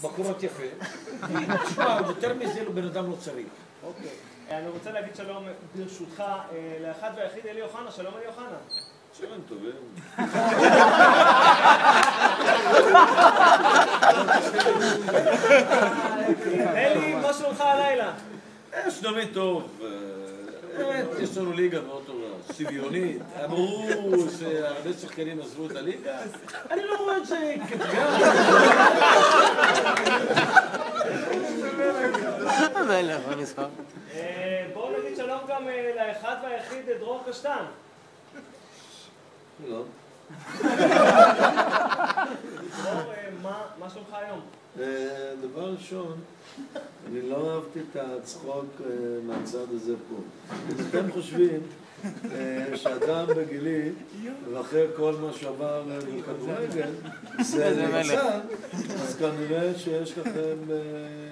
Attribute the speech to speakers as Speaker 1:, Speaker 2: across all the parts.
Speaker 1: בקורות יפה. תשמע, יותר מזה בן אדם לא צריך.
Speaker 2: אוקיי. אני רוצה להגיד שלום ברשותך לאחד והיחיד אלי אוחנה. שלום אלי אוחנה.
Speaker 3: שלום טובים.
Speaker 2: אלי, מה שלומך הלילה?
Speaker 3: שלומי טוב. באמת, יש לנו ליגה מאוד טובה, שוויונית. אמרו שהרבה שחקנים עזבו את הליגה. אני לא רואה את זה כאתגר.
Speaker 2: בואו נגיד שלום גם לאחד והיחיד דרור קשטן.
Speaker 3: לא.
Speaker 2: דרור, מה שלומך היום?
Speaker 3: דבר ראשון, אני לא אהבתי את הצחוק מהצד הזה פה. אתם חושבים שאדם בגילי, ואחרי כל מה שעבר בכדורגל, זה נמצא, אז כנראה שיש לכם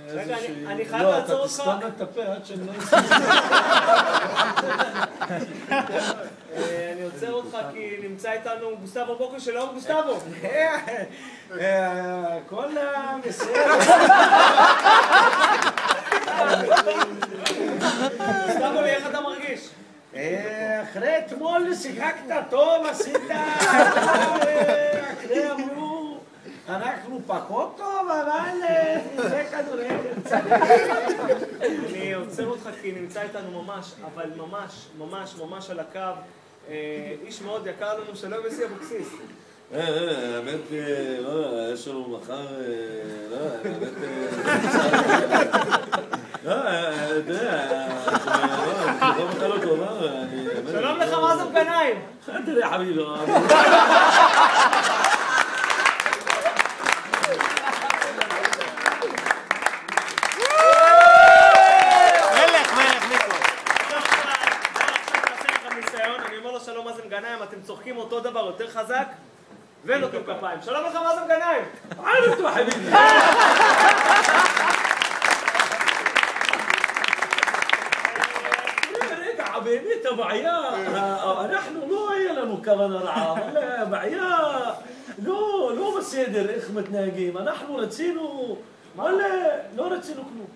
Speaker 3: איזושהי...
Speaker 2: אני חייב לעצור אותך.
Speaker 3: לא, אתה תסתום את הפה עד שהם לא יצאו.
Speaker 2: אני עוצר אותך כי נמצא איתנו גוסטבו בוקר. שלום גוסטבו.
Speaker 1: כל בסדר.
Speaker 2: גוסטבו, איך אתה מרגיש?
Speaker 1: אחרי אתמול שיחקת טוב, עשית... אחרי אמרו, אנחנו פחות טוב, אבל זה כדורגל.
Speaker 2: אני עוצר אותך כי נמצא איתנו ממש, אבל ממש על הקו, איש מאוד יקר לנו, שלום יוסי אבוקסיס.
Speaker 3: האמת, לא, יש לנו מחר, לא, האמת, לא, אתה יודע, לא מחר לא טובה,
Speaker 2: שלום לך מאזן גנאים.
Speaker 3: תראה חביבי,
Speaker 2: אתם צוחקים אותו דבר יותר חזק ונותנים כפיים. שלום לך מאזן גנאים.
Speaker 3: ערב טוב חביבי. רגע באמת הבעיה, אנחנו לא היה לנו כוונה רעה, אבל הבעיה לא בסדר איך מתנהגים, אנחנו רצינו, לא רצינו כלום.